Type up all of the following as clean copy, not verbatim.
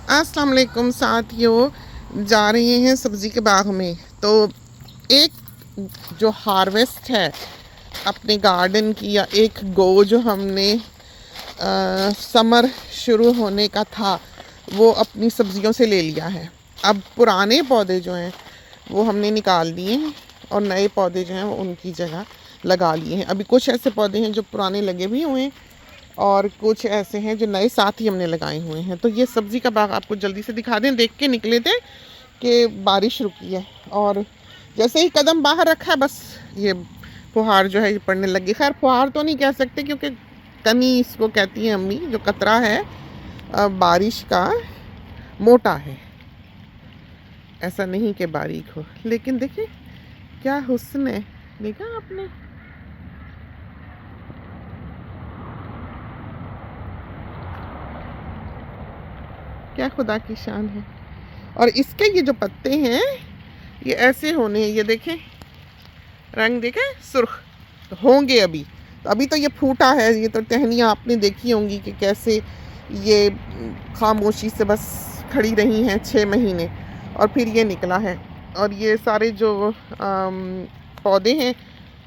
अस्सलाम वालेकुम साथियों, जा रहे हैं सब्ज़ी के बाग में। तो एक जो हार्वेस्ट है अपने गार्डन की, या एक गो जो हमने समर शुरू होने का था वो अपनी सब्जियों से ले लिया है। अब पुराने पौधे जो हैं वो हमने निकाल दिए हैं और नए पौधे जो हैं वो उनकी जगह लगा लिए हैं। अभी कुछ ऐसे पौधे हैं जो पुराने लगे भी हुए हैं और कुछ ऐसे हैं जो नए साथ ही हमने लगाए हुए हैं। तो ये सब्ज़ी का बाग आपको जल्दी से दिखा दें। देख के निकले थे कि बारिश रुकी है और जैसे ही कदम बाहर रखा है बस ये फुहार जो है ये पड़ने लगी। खैर फुहार तो नहीं कह सकते क्योंकि तनी इसको कहती हैं अम्मी, जो कतरा है बारिश का मोटा है, ऐसा नहीं कि बारीक हो। लेकिन देखिए क्या हुस्न है, देखा आपने। क्या खुदा की शान है। और इसके ये जो पत्ते हैं ये ऐसे होने हैं, ये देखें रंग देखें सुर्ख, तो होंगे अभी। तो अभी तो ये फूटा है, ये तो टहनियाँ आपने देखी होंगी कि कैसे ये खामोशी से बस खड़ी रही हैं 6 महीने और फिर ये निकला है। और ये सारे जो पौधे हैं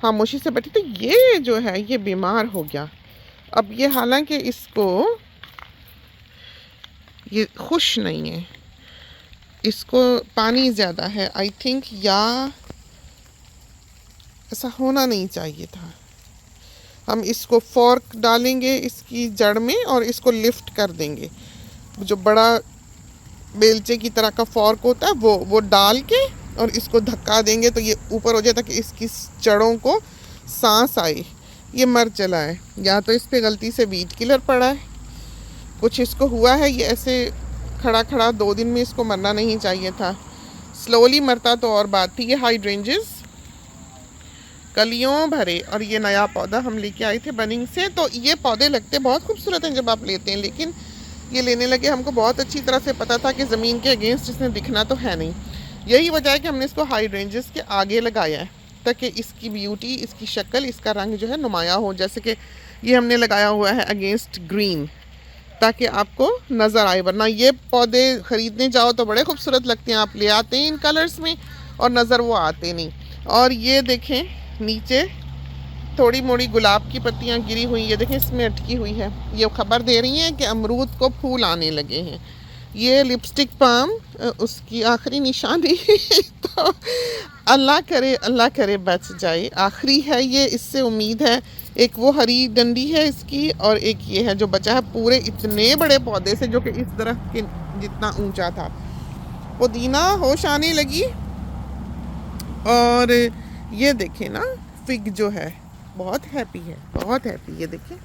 खामोशी से बैठे, तो ये जो है ये बीमार हो गया। अब ये हालांकि इसको ये खुश नहीं है, इसको पानी ज़्यादा है आई थिंक, या ऐसा होना नहीं चाहिए था। हम इसको फोर्क डालेंगे इसकी जड़ में और इसको लिफ्ट कर देंगे। जो बड़ा बेलचे की तरह का फोर्क होता है वो डाल के और इसको धक्का देंगे तो ये ऊपर हो जाए ताकि इसकी जड़ों को सांस आए। ये मर चला है, या तो इस पे गलती से वीड किलर पड़ा है, कुछ इसको हुआ है। ये ऐसे खड़ा खड़ा 2 दिन में इसको मरना नहीं चाहिए था। स्लोली मरता तो और बात थी। ये हाइड्रेंजेस कलियों भरे, और ये नया पौधा हम लेके आए थे बनिंग से। तो ये पौधे लगते बहुत खूबसूरत हैं जब आप लेते हैं, लेकिन ये लेने लगे हमको बहुत अच्छी तरह से पता था कि ज़मीन के अगेंस्ट इसने दिखना तो है नहीं। यही वजह है कि हमने इसको हाइड्रेंजेस के आगे लगाया है ताकि इसकी ब्यूटी, इसकी शक्ल, इसका रंग जो है नुमाया हो। जैसे कि ये हमने लगाया हुआ है अगेंस्ट ग्रीन ताकि आपको नज़र आए। वरना ये पौधे ख़रीदने जाओ तो बड़े खूबसूरत लगते हैं, आप ले आते हैं इन कलर्स में और नज़र वो आते नहीं। और ये देखें नीचे थोड़ी मोड़ी गुलाब की पत्तियां गिरी हुई, ये देखें इसमें अटकी हुई है। ये खबर दे रही हैं कि अमरूद को फूल आने लगे हैं। ये लिपस्टिक पाम उसकी आखिरी निशानी तो अल्लाह करे बच जाए। आखिरी है ये, इससे उम्मीद है। एक वो हरी डंडी है इसकी और एक ये है जो बचा है पूरे इतने बड़े पौधे से, जो कि इस दरख्त के जितना ऊंचा था। पुदीना होश आने लगी। और ये देखें ना, फिग जो है बहुत हैप्पी है, बहुत हैप्पी। ये देखें,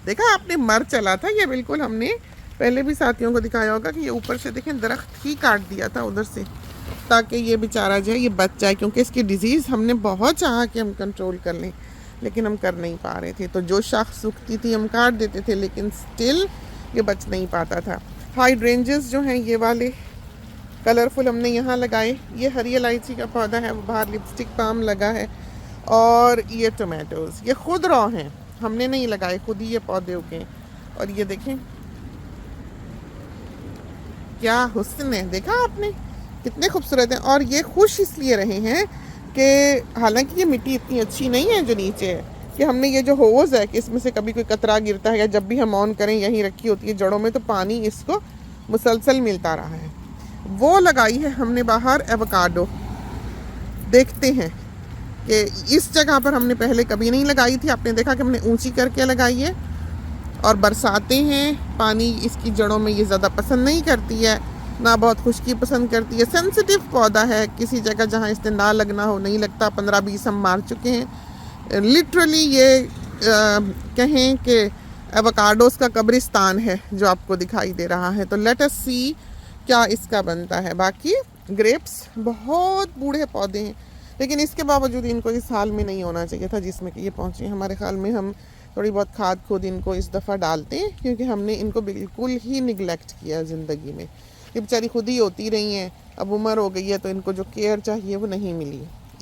देखा आपने, मर चला था ये बिल्कुल। हमने पहले भी साथियों को दिखाया होगा कि ये ऊपर से देखें दरख्त ही काट दिया था उधर से ताकि ये बेचारा जो है ये बच जाए, क्योंकि इसकी डिजीज़ हमने बहुत चाहा कि हम कंट्रोल कर लें लेकिन हम कर नहीं पा रहे थे। तो जो शाख सूखती थी हम काट देते थे, लेकिन स्टिल ये बच नहीं पाता था। हाइड्रेंजेस जो हैं ये वाले कलरफुल हमने यहाँ लगाए। ये हरी इलायची का पौधा है, वो बाहर लिपस्टिक पाम लगा है। और ये टोमेटोज़ ये खुद रॉ हैं, हमने नहीं लगाए, खुद ही ये पौधे उगे। और ये देखें क्या हुस्न है, देखा आपने कितने खूबसूरत हैं। और ये खुश इसलिए रहे हैं कि हालांकि ये मिट्टी इतनी अच्छी नहीं है जो नीचे है, कि हमने ये जो होज़ है कि इसमें से कभी कोई कतरा गिरता है या जब भी हम ऑन करें यहीं रखी होती है जड़ों में, तो पानी इसको मुसलसल मिलता रहा है। वो लगाई है हमने बाहर एवोकाडो। देखते हैं कि इस जगह पर हमने पहले कभी नहीं लगाई थी। आपने देखा कि हमने ऊंची करके लगाई है। और बरसाते हैं, पानी इसकी जड़ों में ये ज़्यादा पसंद नहीं करती है, ना बहुत खुश्की पसंद करती है। सेंसिटिव पौधा है, किसी जगह जहाँ इसने ना लगना हो नहीं लगता। 15-20 हम मार चुके हैं। लिटरली ये कहें कि एवोकाडोस का कब्रिस्तान है जो आपको दिखाई दे रहा है। तो लेट अस सी क्या इसका बनता है। बाकी ग्रेप्स बहुत बूढ़े पौधे हैं, लेकिन इसके बावजूद इनको इस हाल में नहीं होना चाहिए था जिसमें कि ये पहुँचे। हमारे ख्याल में हम थोड़ी बहुत खाद खुद इनको इस दफ़ा डालते हैं, क्योंकि हमने इनको बिल्कुल ही निगलेक्ट किया ज़िंदगी में। ये बेचारी खुद ही होती रही हैं, अब उम्र हो गई है तो इनको जो केयर चाहिए वो नहीं मिली।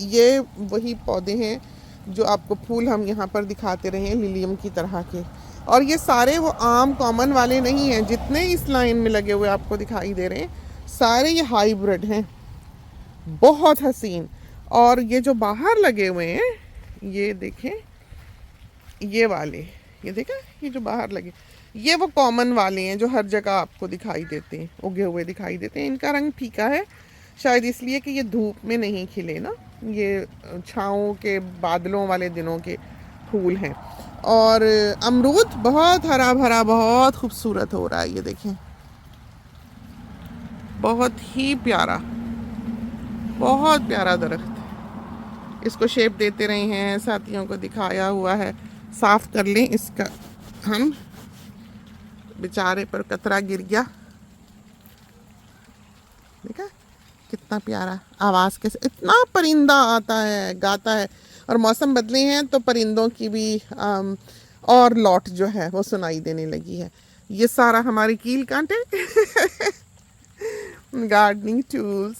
ये वही पौधे हैं जो आपको फूल हम यहाँ पर दिखाते रहे हैं, लिलियम की तरह के। और ये सारे वो आम कॉमन वाले नहीं हैं, जितने इस लाइन में लगे हुए आपको दिखाई दे रहे हैं सारे ये हाइब्रिड हैं, बहुत हसीन। और ये जो बाहर लगे हुए हैं ये देखें, ये वाले, ये देखा, ये जो बाहर लगे ये वो कॉमन वाले हैं जो हर जगह आपको दिखाई देते हैं, उगे हुए दिखाई देते हैं। इनका रंग फीका है शायद इसलिए कि ये धूप में नहीं खिले ना, ये छाँव के बादलों वाले दिनों के फूल हैं। और अमरूद बहुत हरा भरा, बहुत खूबसूरत हो रहा है, ये देखें, बहुत ही प्यारा, बहुत प्यारा दरख्त। इसको शेप देते रहे हैं, साथियों को दिखाया हुआ है। साफ कर लें इसका हम, बेचारे पर कतरा गिर गया, देखा कितना प्यारा आवाज़, कैसे इतना परिंदा आता है, गाता है। और मौसम बदले हैं तो परिंदों की भी और लौट जो है वो सुनाई देने लगी है। ये सारा हमारे कील कांटे गार्डनिंग टूल्स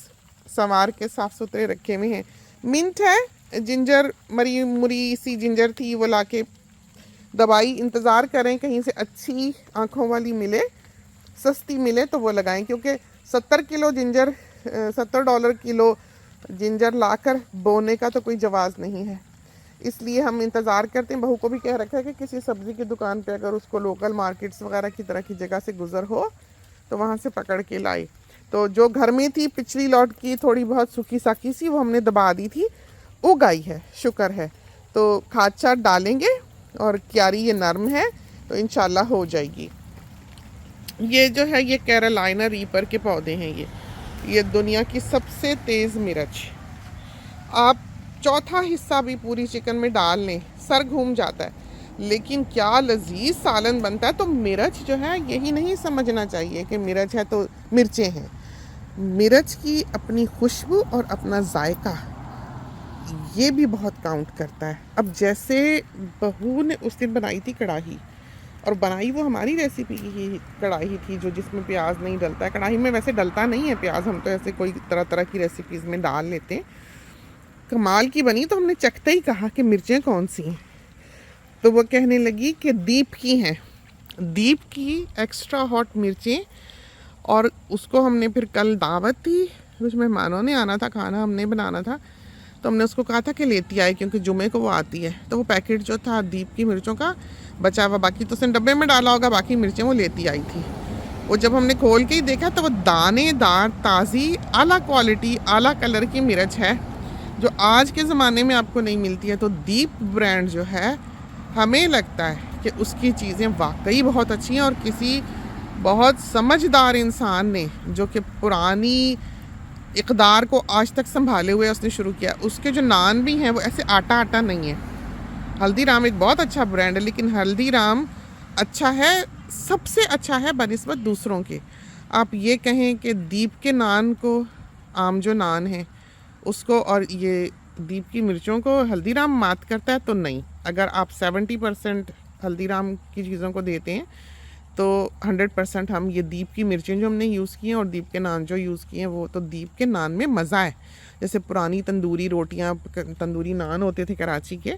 संवार के साफ सुथरे रखे हुए हैं। मिंट है, जिंजर, मरी मुरी सी जिंजर थी वो लाके दवाई, इंतज़ार करें कहीं से अच्छी आँखों वाली मिले, सस्ती मिले तो वो लगाएं, क्योंकि 70 किलो जिंजर, $70 किलो जिंजर लाकर बोने का तो कोई जवाज़ नहीं है। इसलिए हम इंतज़ार करते हैं। बहू को भी कह रखा है कि किसी सब्ज़ी की दुकान पे अगर उसको लोकल मार्केट्स वगैरह की तरह की जगह से गुज़र हो तो वहाँ से पकड़ के लाए। तो जो घर में थी पिछली लौट की थोड़ी बहुत सूखी साखी सी, वो हमने दबा दी थी, उग आई है, शुक्र है। तो खाद छाद डालेंगे और क्यारी ये नरम है तो इंशाल्लाह हो जाएगी। ये जो है ये कैरोलिना रीपर के पौधे हैं। ये दुनिया की सबसे तेज़ मिर्च। आप चौथा हिस्सा भी पूरी चिकन में डाल लें, सर घूम जाता है, लेकिन क्या लजीज सालन बनता है। तो मिर्च जो है यही नहीं समझना चाहिए कि मिर्च है तो मिर्चें हैं। मिर्च की अपनी खुशबू और अपना जायका, ये भी बहुत काउंट करता है। अब जैसे बहू ने उस दिन बनाई थी कढ़ाई, और बनाई वो हमारी रेसिपी की कढ़ाई थी जो जिसमें प्याज नहीं डलता है। कढ़ाई में वैसे डलता नहीं है प्याज, हम तो ऐसे कोई तरह तरह की रेसिपीज़ में डाल लेते हैं। कमाल की बनी, तो हमने चखते ही कहा कि मिर्चें कौन सी हैं, तो वो कहने लगी कि दीप की हैं, दीप की एक्स्ट्रा हॉट मिर्चें। और उसको हमने फिर कल दावत थी, कुछ मेहमानों ने आना था, खाना हमने बनाना था, तो हमने उसको कहा था कि लेती आए क्योंकि जुमे को वो आती है। तो वो पैकेट जो था दीप की मिर्चों का बचा हुआ, बाकी तो उसने डब्बे में डाला होगा, बाकी मिर्चें वो लेती आई थी। वो जब हमने खोल के ही देखा तो वो दानेदार, ताज़ी, आला क्वालिटी, आला कलर की मिर्च है जो आज के ज़माने में आपको नहीं मिलती है। तो दीप ब्रांड जो है, हमें लगता है कि उसकी चीज़ें वाकई बहुत अच्छी हैं। और किसी बहुत समझदार इंसान ने जो कि पुरानी इक़दार को आज तक संभाले हुए उसने शुरू किया। उसके जो नान भी हैं वो ऐसे आटा आटा नहीं है। हल्दीराम एक बहुत अच्छा ब्रांड है, लेकिन हल्दीराम अच्छा है, सबसे अच्छा है बनिस्बत दूसरों के। आप ये कहें कि दीप के नान को, आम जो नान है उसको, और ये दीप की मिर्चों को हल्दीराम मात करता है तो नहीं। अगर आप 70% हल्दीराम की चीज़ों को देते हैं तो 100% हम ये दीप की मिर्चें जो हमने यूज़ की हैं और दीप के नान जो यूज़ किए हैं, वो तो दीप के नान में मज़ा है। जैसे पुरानी तंदूरी रोटियां, तंदूरी नान होते थे कराची के,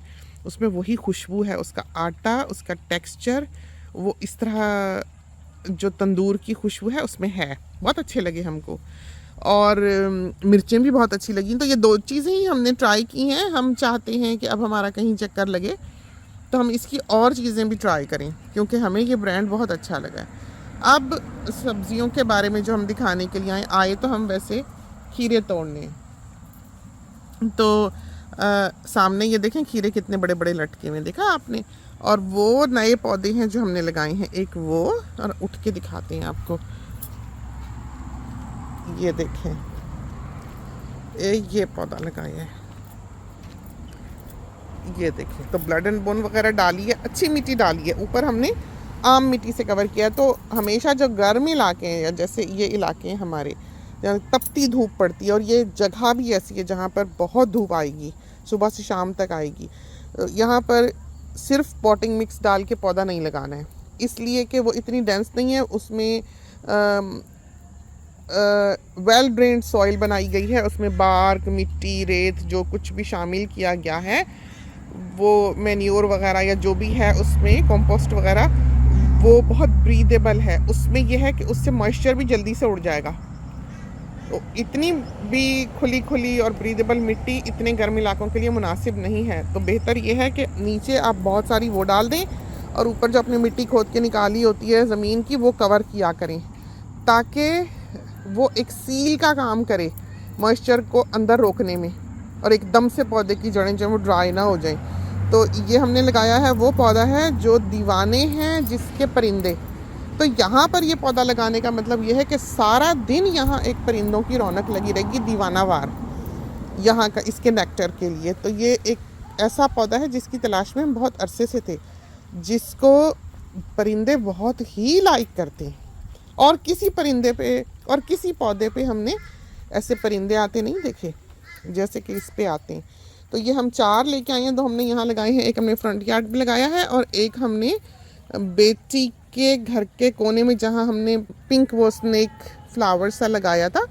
उसमें वही खुशबू है, उसका आटा, उसका टेक्सचर, वो इस तरह जो तंदूर की खुशबू है उसमें है। बहुत अच्छे लगे हमको, और मिर्चें भी बहुत अच्छी लगी। तो ये दो चीज़ें ही हमने ट्राई की हैं। हम चाहते हैं कि अब हमारा कहीं चक्कर लगे तो हम इसकी और चीज़ें भी ट्राई करें, क्योंकि हमें ये ब्रांड बहुत अच्छा लगा है। अब सब्जियों के बारे में जो हम दिखाने के लिए आए तो हम वैसे खीरे तोड़ने, तो सामने ये देखें खीरे कितने बड़े बड़े लटके हुए, देखा आपने। और वो नए पौधे हैं जो हमने लगाए हैं, एक वो, और उठ के दिखाते हैं आपको, ये देखें ये पौधा लगाया है, ये देखें। तो ब्लड एंड बोन वगैरह डाली है, अच्छी मिट्टी डाली है, ऊपर हमने आम मिट्टी से कवर किया। तो हमेशा जो गर्म इलाके हैं, या जैसे ये इलाके हैं हमारे जहाँ तपती धूप पड़ती है, और ये जगह भी ऐसी है जहाँ पर बहुत धूप आएगी, सुबह से शाम तक आएगी, यहाँ पर सिर्फ पॉटिंग मिक्स डाल के पौधा नहीं लगाना है, इसलिए कि वो इतनी डेंस नहीं है। उसमें वेल ड्रेन्ड सॉइल बनाई गई है, उसमें बार्क, मिट्टी, रेत, जो कुछ भी शामिल किया गया है, वो मैन्योर वगैरह या जो भी है उसमें कंपोस्ट वगैरह, वो बहुत ब्रीदेबल है, उसमें यह है कि उससे मॉइस्चर भी जल्दी से उड़ जाएगा। तो इतनी भी खुली खुली और ब्रीदेबल मिट्टी इतने गर्म इलाकों के लिए मुनासिब नहीं है। तो बेहतर यह है कि नीचे आप बहुत सारी वो डाल दें और ऊपर जो अपनी मिट्टी खोद के निकाली होती है ज़मीन की, वो कवर किया करें, ताकि वो एक सील का काम करे मॉइस्चर को अंदर रोकने में, और एकदम से पौधे की जड़ें जो वो ड्राई ना हो जाएं। तो ये हमने लगाया है वो पौधा है जो दीवाने हैं जिसके परिंदे। तो यहाँ पर ये पौधा लगाने का मतलब ये है कि सारा दिन यहाँ एक परिंदों की रौनक लगी रहेगी दीवानावार यहाँ का, इसके नेक्टर के लिए। तो ये एक ऐसा पौधा है जिसकी तलाश में हम बहुत अरसे से थे, जिसको परिंदे बहुत ही लाइक करते हैं। और किसी परिंदे पे और किसी पौधे पे हमने ऐसे परिंदे आते नहीं देखे जैसे कि इस पे आते हैं। तो ये हम 4 लेके आए हैं, 2 हमने यहाँ लगाए हैं, एक हमने फ्रंट यार्ड में लगाया है और एक हमने बेटी के घर के कोने में जहाँ हमने पिंक वो स्नेक फ्लावर सा लगाया था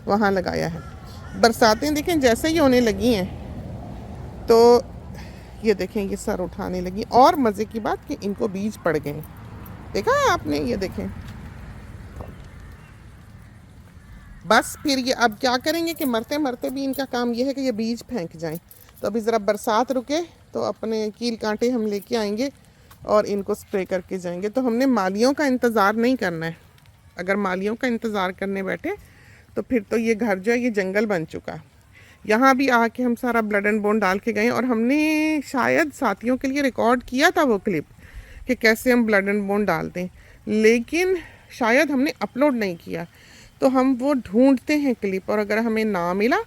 वहाँ लगाया है। बरसातें देखें जैसे ही होने लगी हैं, तो ये देखें ये सर उठाने लगी। और मज़े की बात कि इनको बीज पड़ गए, देखा है आपने, ये देखें। बस फिर ये अब क्या करेंगे कि मरते मरते भी इनका काम ये है कि ये बीज फेंक जाएं। तो अभी ज़रा बरसात रुके तो अपने कील कांटे हम लेके आएंगे और इनको स्प्रे करके जाएंगे। तो हमने मालियों का इंतज़ार नहीं करना है। अगर मालियों का इंतज़ार करने बैठे तो फिर तो ये घर जो है ये जंगल बन चुका। यहाँ भी आके हम सारा ब्लड एंड बोन डाल के गए और हमने शायद साथियों के लिए रिकॉर्ड किया था वो क्लिप कि कैसे हम ब्लड एंड बोन डालते हैं, लेकिन शायद हमने अपलोड नहीं किया। तो हम वो ढूंढते हैं क्लिप, और अगर हमें ना मिला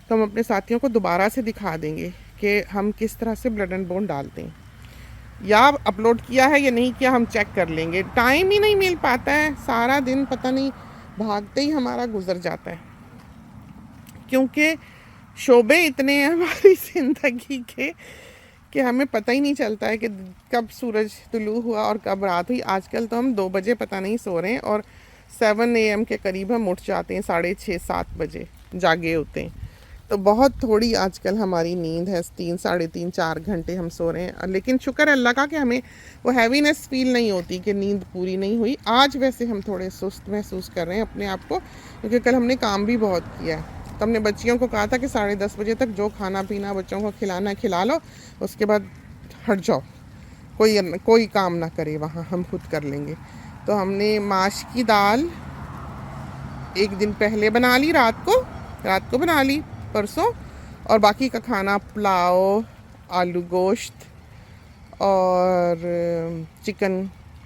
तो हम अपने साथियों को दोबारा से दिखा देंगे कि हम किस तरह से ब्लड एंड बोन डालते हैं। या अपलोड किया है या नहीं किया हम चेक कर लेंगे। टाइम ही नहीं मिल पाता है, सारा दिन पता नहीं भागते ही हमारा गुजर जाता है, क्योंकि शोबे इतने हैं हमारी ज़िंदगी के कि हमें पता ही नहीं चलता है कि कब सूरज तुलू हुआ और कब रात हुई। आजकल तो हम 2 बजे पता नहीं सो रहे हैं और 7 AM के करीब हम उठ जाते हैं, 6:30-7 बजे जागे होते हैं। तो बहुत थोड़ी आजकल हमारी नींद है, 3, 3.5, 4 घंटे हम सो रहे हैं। लेकिन शुक्र है अल्लाह का कि हमें वो हैवीनेस फील नहीं होती कि नींद पूरी नहीं हुई। आज वैसे हम थोड़े सुस्त महसूस कर रहे हैं अपने आप को, क्योंकि कल हमने काम भी बहुत किया है। तो हमने बच्चियों को कहा था कि 10:30 बजे तक जो खाना पीना बच्चों को खिलाना खिला लो, उसके बाद हट जाओ, कोई काम ना करे वहाँ, हम खुद कर लेंगे। तो हमने माश की दाल एक दिन पहले बना ली, रात को बना ली परसों, और बाकी का खाना पुलाव, आलू गोश्त और चिकन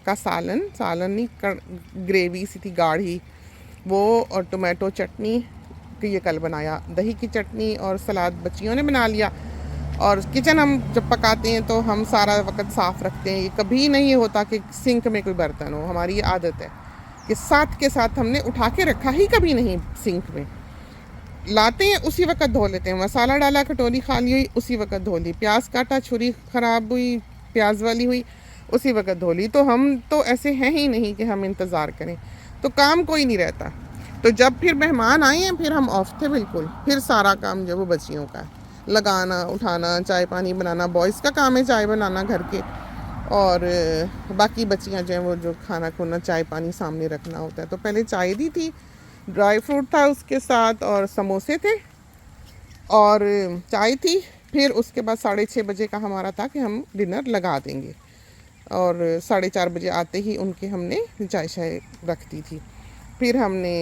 का सालन नहीं, ग्रेवी सी थी गाढ़ी वो, और टोमेटो चटनी कि ये कल बनाया। दही की चटनी और सलाद बच्चियों ने बना लिया। और किचन हम जब पकाते हैं तो हम सारा वक्त साफ़ रखते हैं। ये कभी नहीं होता कि सिंक में कोई बर्तन हो, हमारी ये आदत है कि साथ के साथ हमने उठा के रखा ही कभी नहीं। सिंक में लाते हैं उसी वक्त धो लेते हैं, मसाला डाला कटोरी खाली हुई उसी वक्त धो ली, प्याज काटा छुरी ख़राब हुई प्याज वाली हुई उसी वक्त धो ली। तो हम तो ऐसे हैं ही नहीं कि हम इंतज़ार करें, तो काम कोई नहीं रहता। तो जब फिर मेहमान आए हैं फिर हम ऑफ थे बिल्कुल, फिर सारा काम जो वो बच्चियों का लगाना उठाना, चाय पानी बनाना, बॉयज़ का काम है चाय बनाना घर के, और बाकी बच्चियां जो हैं वो जो खाना खोना चाय पानी सामने रखना होता है। तो पहले चाय दी थी, ड्राई फ्रूट था उसके साथ और समोसे थे और चाय थी। फिर उसके बाद 6:30 बजे का हमारा था कि हम डिनर लगा देंगे, और 4:30 बजे आते ही उनके हमने चाय शाय रख दी थी। फिर हमने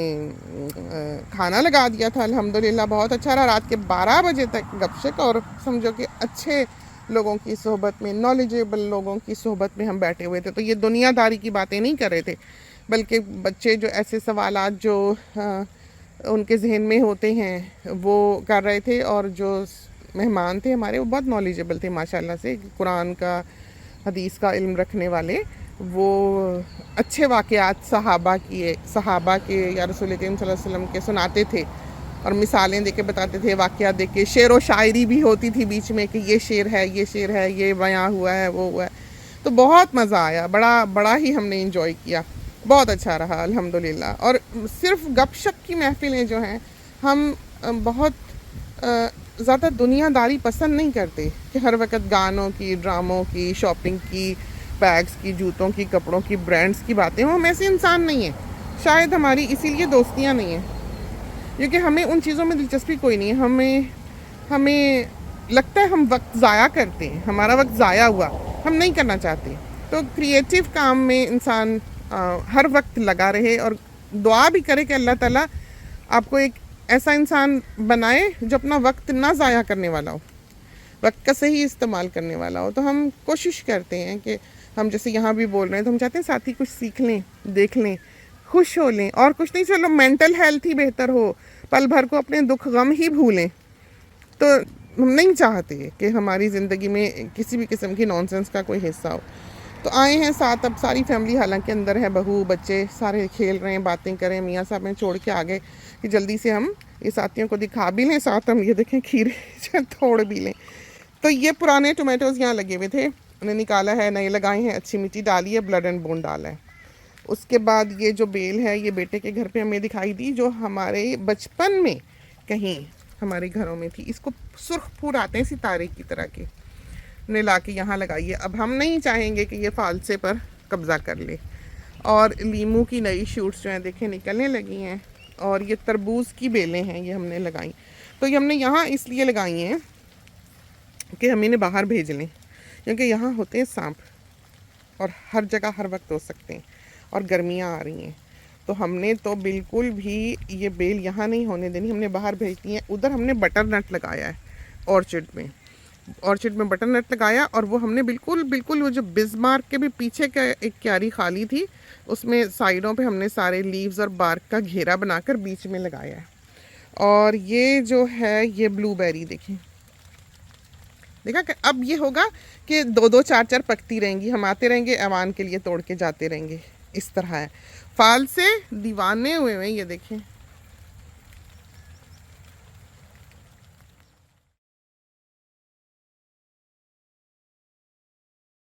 खाना लगा दिया था, अल्हम्दुलिल्लाह बहुत अच्छा रहा। रात के 12 बजे तक गपशप, और समझो कि अच्छे लोगों की सोहबत में, नॉलेजेबल लोगों की सोहबत में हम बैठे हुए थे। तो ये दुनियादारी की बातें नहीं कर रहे थे, बल्कि बच्चे जो ऐसे सवालात जो उनके जहन में होते हैं वो कर रहे थे, और जो मेहमान थे हमारे वो बहुत नॉलेजेबल थे माशाल्लाह से, कुरान का हदीस का इल्म रखने वाले। वो अच्छे वाक़यात सहाबा के या रसूल करीम सल्लल्लाहु अलैहि वसल्लम के सुनाते थे, और मिसालें दे के बताते थे, वाक़यात दे के, शेर व शायरी भी होती थी बीच में कि ये शेर है, ये बयां हुआ है, वो हुआ है। तो बहुत मज़ा आया, बड़ा ही हमने इंजॉय किया, बहुत अच्छा रहा अल्हम्दुलिल्लाह। और सिर्फ गपशप की महफ़िलें जो हैं, हम बहुत ज़्यादा दुनियादारी पसंद नहीं करते कि हर वक्त गानों की, ड्रामों की, शॉपिंग की, बैग्स की, जूतों की, कपड़ों की, ब्रांड्स की बातें हो। हम ऐसे इंसान नहीं हैं, शायद हमारी इसीलिए दोस्तियाँ नहीं हैं, क्योंकि हमें उन चीज़ों में दिलचस्पी कोई नहीं है। हमें लगता है हम वक्त ज़ाया करते हैं, हमारा वक्त ज़ाया हुआ, हम नहीं करना चाहते। तो क्रिएटिव काम में इंसान हर वक्त लगा रहे और दुआ भी करे कि अल्लाह ताला आपको एक ऐसा इंसान बनाए जो अपना वक्त ना ज़ाया करने वाला हो, वक्त का सही इस्तेमाल करने वाला हो। तो हम कोशिश करते हैं कि हम जैसे यहाँ भी बोल रहे हैं तो हम चाहते हैं साथी कुछ सीख लें, देख लें, खुश हो लें, और कुछ नहीं, चलो मेंटल हेल्थ ही बेहतर हो, पल भर को अपने दुख गम ही भूलें। तो हम नहीं चाहते कि हमारी ज़िंदगी में किसी भी किस्म की नॉनसेंस का कोई हिस्सा हो। तो आए हैं साथ, अब सारी फैमिली हालांकि अंदर है, बहू बच्चे सारे खेल रहे हैं, बातें करें। मियाँ साहब ने छोड़ के आ गए कि जल्दी से हम ये साथियों को दिखा भी लें, साथ हम ये देखें खीरे तोड़ भी लें। तो ये पुराने टोमेटोज़ यहाँ लगे हुए थे, उन्हें निकाला है, नए लगाए हैं, अच्छी मिट्टी डाली है, ब्लड एंड बोन डाला है। उसके बाद ये जो बेल है ये बेटे के घर पे हमें दिखाई दी, जो हमारे बचपन में कहीं हमारे घरों में थी। इसको सुर्ख फूल आते हैं सितारे की तरह के, ने ला के यहाँ लगाइए। अब हम नहीं चाहेंगे कि ये फालसे पर कब्ज़ा कर ले। और लीमू की नई शूट्स जो हैं देखें निकलने लगी हैं, और ये तरबूज की बेलें हैं, ये हमने लगाई। तो ये हमने यहाँ इसलिए लगाई हैं कि हम इन्हें बाहर भेज लें, क्योंकि यहाँ होते हैं सांप और हर जगह हर वक्त हो सकते हैं, और गर्मियाँ आ रही हैं। तो हमने तो बिल्कुल भी ये बेल यहाँ नहीं होने देनी, हमने बाहर भेज दी है। उधर हमने बटर नट लगाया है ऑर्चिड में बटर नट लगाया, और वो हमने बिल्कुल वो जो बिस्मार्क के भी पीछे का एक क्यारी खाली थी, उसमें साइडों पे हमने सारे लीव्स और बार्क का घेरा बनाकर बीच में लगाया है। और ये जो है ये ब्लूबेरी देखा कि अब ये होगा कि 2-2 4-4 पकती रहेंगी, हम आते रहेंगे ऐवान के लिए तोड़ के जाते रहेंगे। इस तरह है, फाल से दीवाने हुए हैं ये देखें।